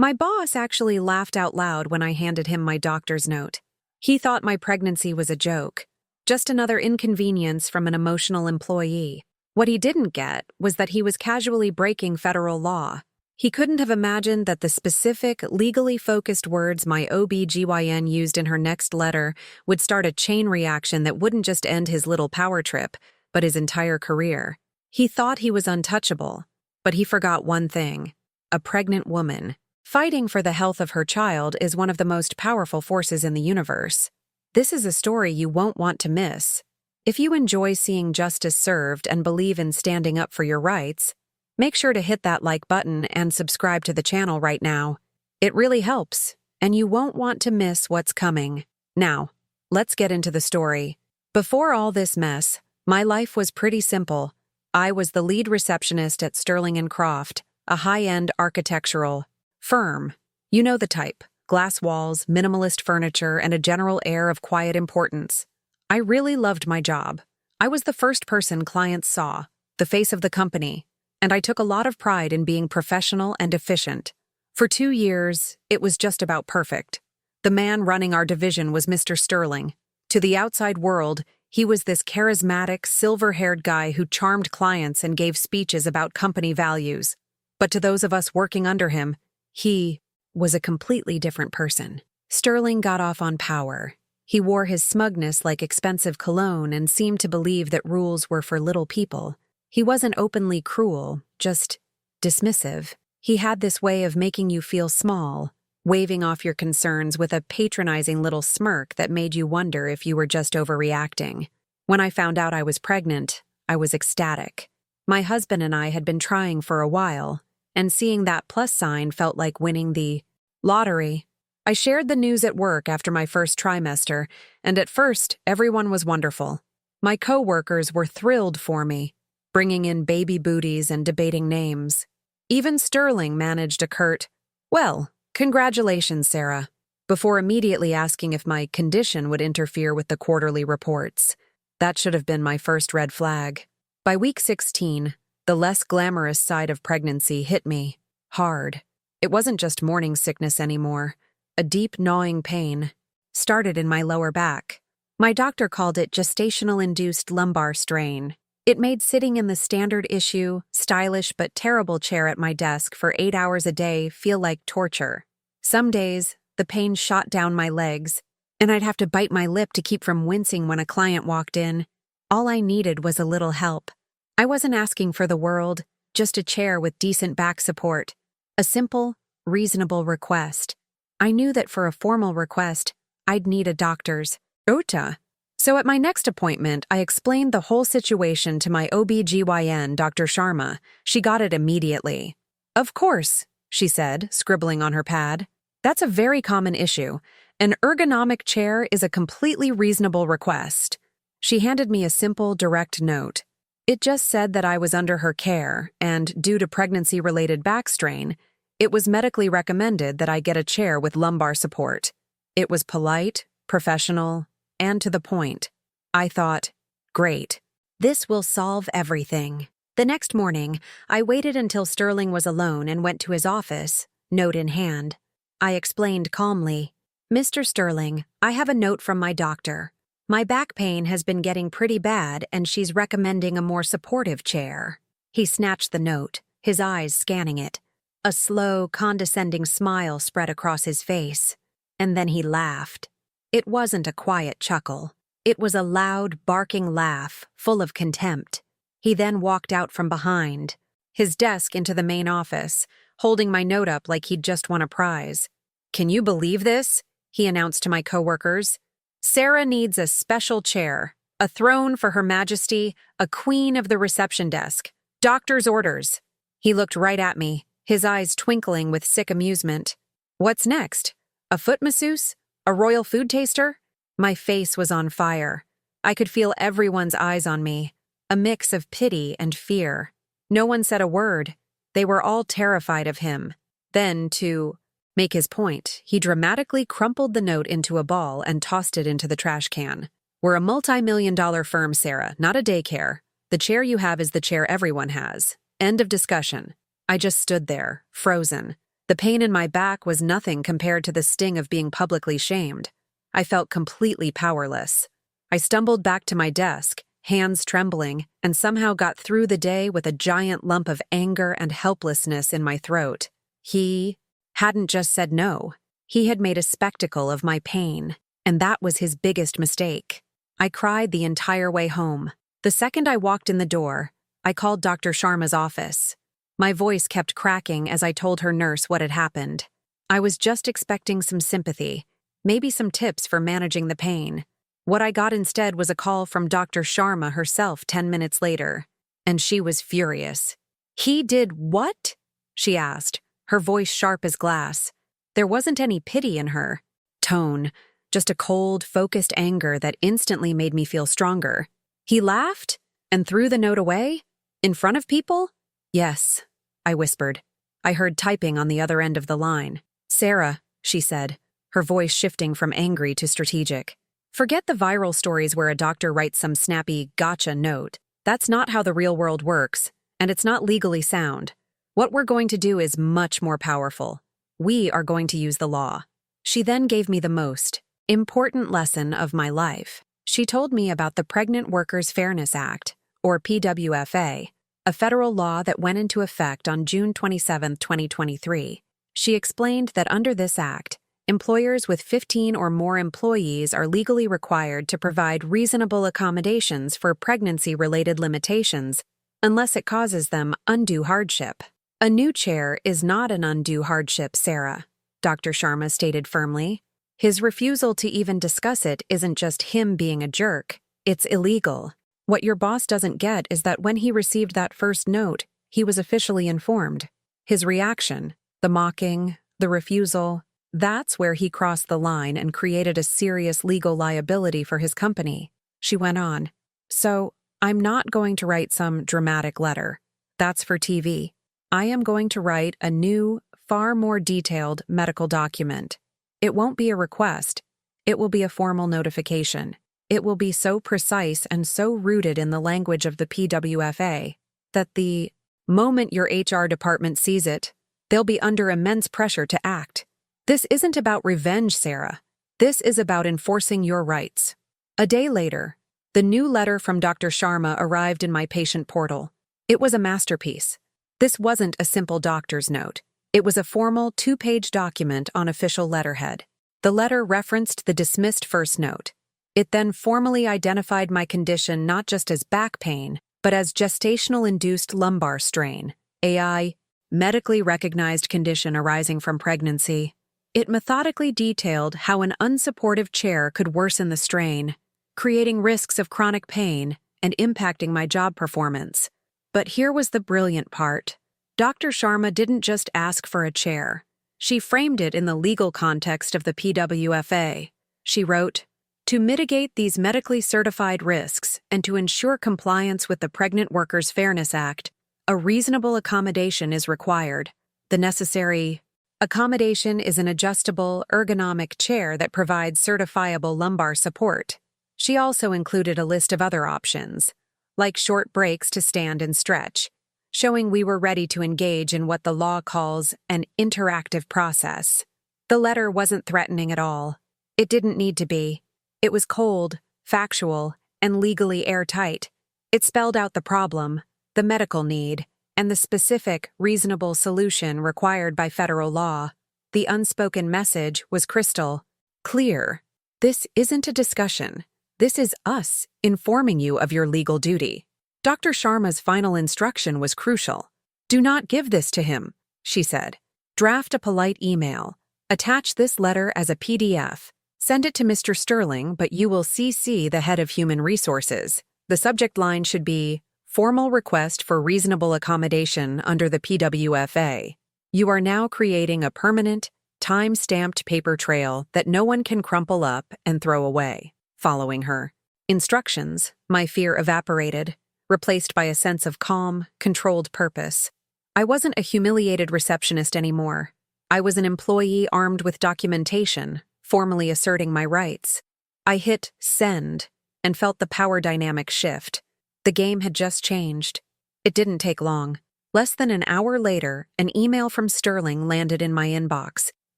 My boss actually laughed out loud when I handed him my doctor's note. He thought my pregnancy was a joke, just another inconvenience from an emotional employee. What he didn't get was that he was casually breaking federal law. He couldn't have imagined that the specific, legally focused words my OB-GYN used in her next letter would start a chain reaction that wouldn't just end his little power trip, but his entire career. He thought he was untouchable, but he forgot one thing: a pregnant woman. Fighting for the health of her child is one of the most powerful forces in the universe. This is a story you won't want to miss. If you enjoy seeing justice served and believe in standing up for your rights, make sure to hit that like button and subscribe to the channel right now. It really helps, and you won't want to miss what's coming. Now, let's get into the story. Before all this mess, my life was pretty simple. I was the lead receptionist at Sterling & Croft, a high-end architectural firm. You know the type: glass walls, minimalist furniture, and a general air of quiet importance. I really loved my job. I was the first person clients saw, the face of the company, and I took a lot of pride in being professional and efficient. For 2 years, it was just about perfect. The man running our division was Mr. Sterling. To the outside world, he was this charismatic, silver-haired guy who charmed clients and gave speeches about company values. But to those of us working under him, he was a completely different person. Sterling got off on power. He wore his smugness like expensive cologne and seemed to believe that rules were for little people. He wasn't openly cruel, just dismissive. He had this way of making you feel small, waving off your concerns with a patronizing little smirk that made you wonder if you were just overreacting. When I found out I was pregnant, I was ecstatic. My husband and I had been trying for a while, and seeing that plus sign felt like winning the lottery. I shared the news at work after my first trimester, and at first, everyone was wonderful. My co-workers were thrilled for me, bringing in baby booties and debating names. Even Sterling managed a curt, "Well, congratulations, Sarah," before immediately asking if my condition would interfere with the quarterly reports. That should have been my first red flag. By week 16, the less glamorous side of pregnancy hit me hard. It wasn't just morning sickness anymore. A deep, gnawing pain started in my lower back. My doctor called it gestational-induced lumbar strain. It made sitting in the standard issue, stylish but terrible chair at my desk for 8 hours a day feel like torture. Some days, the pain shot down my legs, and I'd have to bite my lip to keep from wincing when a client walked in. All I needed was a little help. I wasn't asking for the world, just a chair with decent back support. A simple, reasonable request. I knew that for a formal request, I'd need a doctor's OTA. So at my next appointment, I explained the whole situation to my OB-GYN, Dr. Sharma. She got it immediately. "Of course," she said, scribbling on her pad. "That's a very common issue. An ergonomic chair is a completely reasonable request." She handed me a simple, direct note. It just said that I was under her care, and due to pregnancy-related back strain, it was medically recommended that I get a chair with lumbar support. It was polite, professional, and to the point. I thought, great. This will solve everything. The next morning, I waited until Sterling was alone and went to his office, note in hand. I explained calmly, "Mr. Sterling, I have a note from my doctor. My back pain has been getting pretty bad, and she's recommending a more supportive chair." He snatched the note, his eyes scanning it. A slow, condescending smile spread across his face, and then he laughed. It wasn't a quiet chuckle. It was a loud, barking laugh, full of contempt. He then walked out from behind his desk into the main office, holding my note up like he'd just won a prize. "Can you believe this?" he announced to my coworkers. "Sarah needs a special chair, a throne for Her Majesty, a queen of the reception desk. Doctor's orders." He looked right at me, his eyes twinkling with sick amusement. "What's next? A foot masseuse? A royal food taster?" My face was on fire. I could feel everyone's eyes on me, a mix of pity and fear. No one said a word. They were all terrified of him. Then, to make his point, he dramatically crumpled the note into a ball and tossed it into the trash can. "We're a multi-million-dollar firm, Sarah, not a daycare. The chair you have is the chair everyone has. End of discussion." I just stood there, frozen. The pain in my back was nothing compared to the sting of being publicly shamed. I felt completely powerless. I stumbled back to my desk, hands trembling, and somehow got through the day with a giant lump of anger and helplessness in my throat. He hadn't just said no. He had made a spectacle of my pain, and that was his biggest mistake. I cried the entire way home. The second I walked in the door, I called Dr. Sharma's office. My voice kept cracking as I told her nurse what had happened. I was just expecting some sympathy, maybe some tips for managing the pain. What I got instead was a call from Dr. Sharma herself 10 minutes later, and she was furious. "He did what?" she asked, her voice sharp as glass. There wasn't any pity in her tone, just a cold, focused anger that instantly made me feel stronger. "He laughed and threw the note away? In front of people?" "Yes," I whispered. I heard typing on the other end of the line. "Sarah," she said, her voice shifting from angry to strategic. "Forget the viral stories where a doctor writes some snappy gotcha note. That's not how the real world works, and it's not legally sound. What we're going to do is much more powerful. We are going to use the law." She then gave me the most important lesson of my life. She told me about the Pregnant Workers Fairness Act, or PWFA, a federal law that went into effect on June 27, 2023. She explained that under this act, employers with 15 or more employees are legally required to provide reasonable accommodations for pregnancy-related limitations, unless it causes them undue hardship. "A new chair is not an undue hardship, Sarah," Dr. Sharma stated firmly. "His refusal to even discuss it isn't just him being a jerk, it's illegal. What your boss doesn't get is that when he received that first note, he was officially informed. His reaction, the mocking, the refusal, that's where he crossed the line and created a serious legal liability for his company." She went on. "So, I'm not going to write some dramatic letter. That's for TV. I am going to write a new, far more detailed medical document. It won't be a request. It will be a formal notification. It will be so precise and so rooted in the language of the PWFA that the moment your HR department sees it, they'll be under immense pressure to act. This isn't about revenge, Sarah. This is about enforcing your rights." A day later, the new letter from Dr. Sharma arrived in my patient portal. It was a masterpiece. This wasn't a simple doctor's note. It was a formal 2-page document on official letterhead. The letter referenced the dismissed first note. It then formally identified my condition not just as back pain, but as gestational-induced lumbar strain, AI, medically recognized condition arising from pregnancy. It methodically detailed how an unsupportive chair could worsen the strain, creating risks of chronic pain and impacting my job performance. But here was the brilliant part. Dr. Sharma didn't just ask for a chair. She framed it in the legal context of the PWFA. She wrote, "To mitigate these medically certified risks and to ensure compliance with the Pregnant Workers Fairness Act, a reasonable accommodation is required. The necessary accommodation is an adjustable, ergonomic chair that provides certifiable lumbar support." She also included a list of other options, like short breaks to stand and stretch, showing we were ready to engage in what the law calls an interactive process. The letter wasn't threatening at all. It didn't need to be. It was cold, factual, and legally airtight. It spelled out the problem, the medical need, and the specific, reasonable solution required by federal law. The unspoken message was crystal clear. This isn't a discussion. This is us informing you of your legal duty. Dr. Sharma's final instruction was crucial. "Do not give this to him," she said. "Draft a polite email. Attach this letter as a PDF. Send it to Mr. Sterling, but you will CC the head of Human Resources. The subject line should be, 'Formal request for reasonable accommodation under the PWFA.' You are now creating a permanent, time-stamped paper trail that no one can crumple up and throw away." Following her instructions, my fear evaporated, replaced by a sense of calm, controlled purpose. I wasn't a humiliated receptionist anymore. I was an employee armed with documentation, formally asserting my rights. I hit send and felt the power dynamic shift. The game had just changed. It didn't take long. Less than an hour later, an email from Sterling landed in my inbox.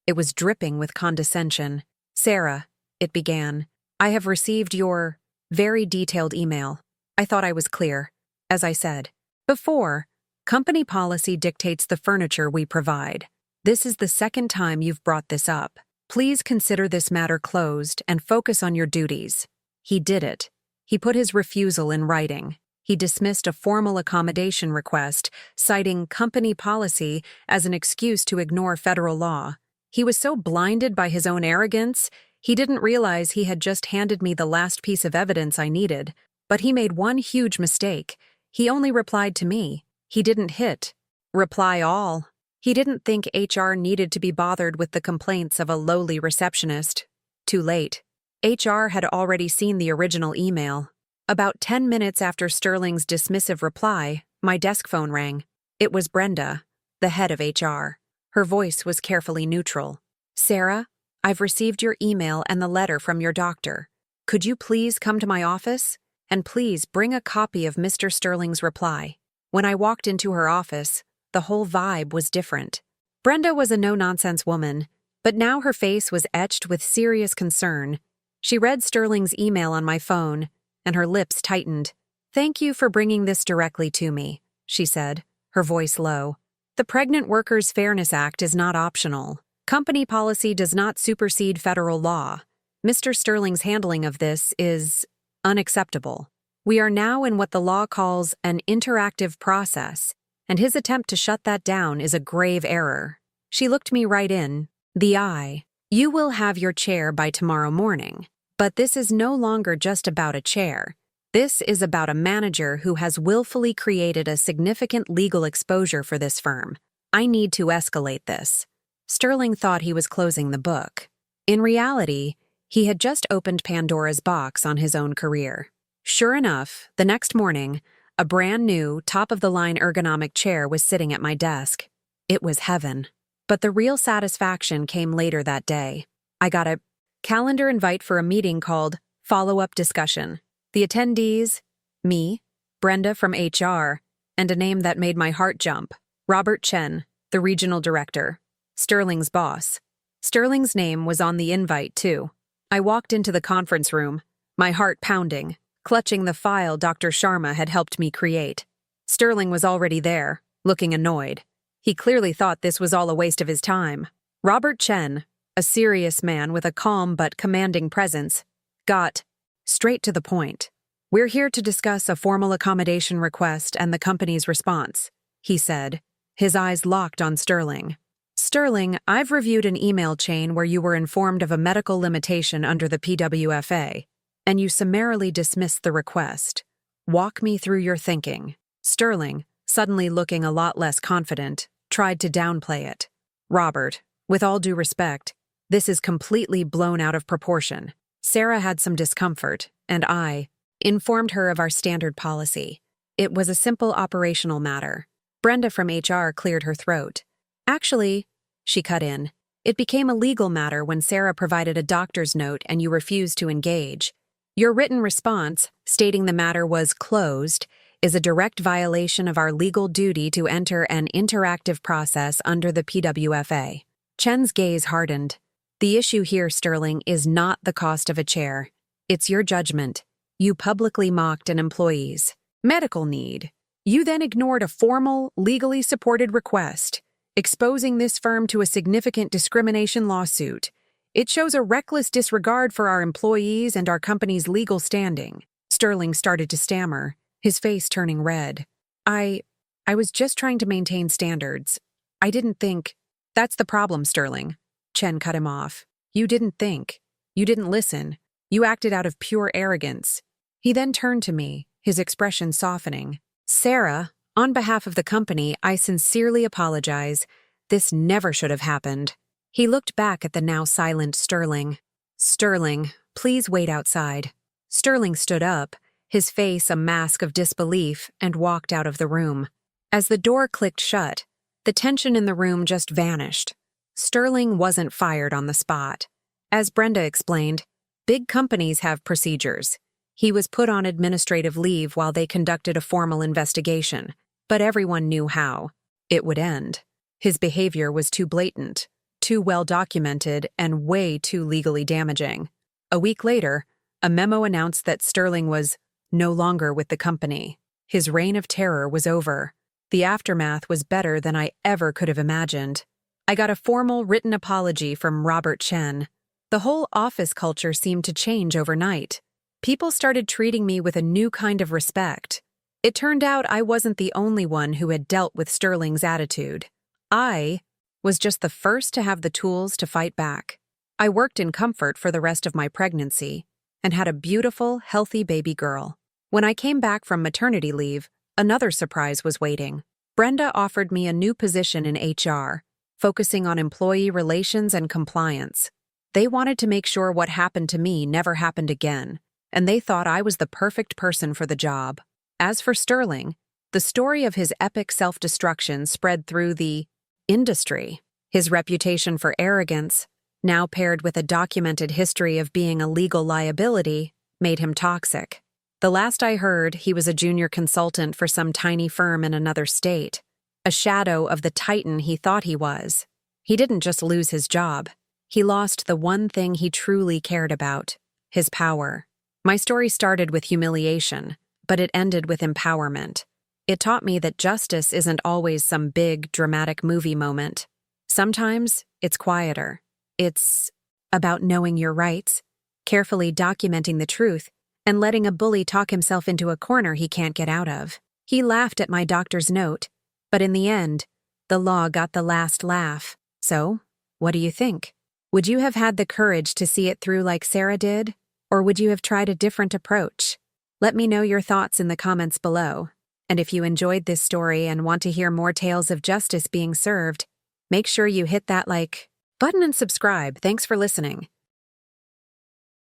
It was dripping with condescension. "Sarah," it began, "I have received your very detailed email. I thought I was clear. As I said before, company policy dictates the furniture we provide. This is the second time you've brought this up. Please consider this matter closed and focus on your duties." He did it. He put his refusal in writing. He dismissed a formal accommodation request, citing company policy as an excuse to ignore federal law. He was so blinded by his own arrogance, he didn't realize he had just handed me the last piece of evidence I needed. But he made one huge mistake. He only replied to me. He didn't hit reply all. He didn't think HR needed to be bothered with the complaints of a lowly receptionist. Too late. HR had already seen the original email. About 10 minutes after Sterling's dismissive reply, my desk phone rang. It was Brenda, the head of HR. Her voice was carefully neutral. "Sarah, I've received your email and the letter from your doctor. Could you please come to my office? And please bring a copy of Mr. Sterling's reply." When I walked into her office, the whole vibe was different. Brenda was a no-nonsense woman, but now her face was etched with serious concern. She read Sterling's email on my phone, and her lips tightened. "Thank you for bringing this directly to me," she said, her voice low. "The Pregnant Workers Fairness Act is not optional. Company policy does not supersede federal law. Mr. Sterling's handling of this is unacceptable. We are now in what the law calls an interactive process, and his attempt to shut that down is a grave error." She looked me right in the eye. "You will have your chair by tomorrow morning. But this is no longer just about a chair. This is about a manager who has willfully created a significant legal exposure for this firm. I need to escalate this." Sterling thought he was closing the book. In reality, he had just opened Pandora's box on his own career. Sure enough, the next morning, a brand new, top-of-the-line ergonomic chair was sitting at my desk. It was heaven. But the real satisfaction came later that day. I got a calendar invite for a meeting called Follow-Up Discussion. The attendees, me, Brenda from HR, and a name that made my heart jump, Robert Chen, the regional director, Sterling's boss. Sterling's name was on the invite, too. I walked into the conference room, my heart pounding, clutching the file Dr. Sharma had helped me create. Sterling was already there, looking annoyed. He clearly thought this was all a waste of his time. Robert Chen, a serious man with a calm but commanding presence, got straight to the point. "We're here to discuss a formal accommodation request and the company's response," he said, his eyes locked on Sterling. "Sterling, I've reviewed an email chain where you were informed of a medical limitation under the PWFA, and you summarily dismissed the request. Walk me through your thinking." Sterling, suddenly looking a lot less confident, tried to downplay it. "Robert, with all due respect, this is completely blown out of proportion. Sarah had some discomfort, and I informed her of our standard policy. It was a simple operational matter." Brenda from HR cleared her throat. "Actually," she cut in, "it became a legal matter when Sarah provided a doctor's note and you refused to engage. Your written response, stating the matter was closed, is a direct violation of our legal duty to enter an interactive process under the PWFA." Chen's gaze hardened. "The issue here, Sterling, is not the cost of a chair. It's your judgment. You publicly mocked an employee's medical need. You then ignored a formal, legally supported request, exposing this firm to a significant discrimination lawsuit. It shows a reckless disregard for our employees and our company's legal standing." Sterling started to stammer, his face turning red. I was just trying to maintain standards. I didn't think—" "That's the problem, Sterling." Chen cut him off. "You didn't think. You didn't listen. You acted out of pure arrogance." He then turned to me, his expression softening. "Sarah, on behalf of the company, I sincerely apologize. This never should have happened." He looked back at the now silent Sterling. "Sterling, please wait outside." Sterling stood up, his face a mask of disbelief, and walked out of the room. As the door clicked shut, the tension in the room just vanished. Sterling wasn't fired on the spot. As Brenda explained, big companies have procedures. He was put on administrative leave while they conducted a formal investigation. but everyone knew how it would end. His behavior was too blatant, too well documented, and way too legally damaging. A week later, a memo announced that Sterling was no longer with the company. His reign of terror was over. The aftermath was better than I ever could have imagined. I got a formal written apology from Robert Chen. The whole office culture seemed to change overnight. People started treating me with a new kind of respect. It turned out I wasn't the only one who had dealt with Sterling's attitude. I was just the first to have the tools to fight back. I worked in comfort for the rest of my pregnancy and had a beautiful, healthy baby girl. When I came back from maternity leave, another surprise was waiting. Brenda offered me a new position in HR, focusing on employee relations and compliance. They wanted to make sure what happened to me never happened again, and they thought I was the perfect person for the job. As for Sterling, the story of his epic self-destruction spread through the industry. His reputation for arrogance, now paired with a documented history of being a legal liability, made him toxic. The last I heard, he was a junior consultant for some tiny firm in another state, a shadow of the titan he thought he was. He didn't just lose his job. He lost the one thing he truly cared about, his power. My story started with humiliation, but it ended with empowerment. It taught me that justice isn't always some big, dramatic movie moment. Sometimes it's quieter. It's about knowing your rights, carefully documenting the truth, and letting a bully talk himself into a corner he can't get out of. He laughed at my doctor's note, but in the end, the law got the last laugh. So, what do you think? Would you have had the courage to see it through like Sarah did? Or would you have tried a different approach? Let me know your thoughts in the comments below. And if you enjoyed this story and want to hear more tales of justice being served, make sure you hit that like button and subscribe. Thanks for listening.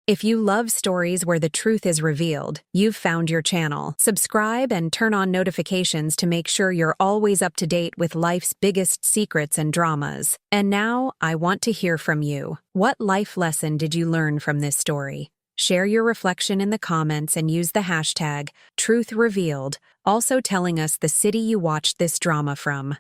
If you love stories where the truth is revealed, you've found your channel. Subscribe and turn on notifications to make sure you're always up to date with life's biggest secrets and dramas. And now, I want to hear from you. What life lesson did you learn from this story? Share your reflection in the comments and use the hashtag #TruthRevealed, also telling us the city you watched this drama from.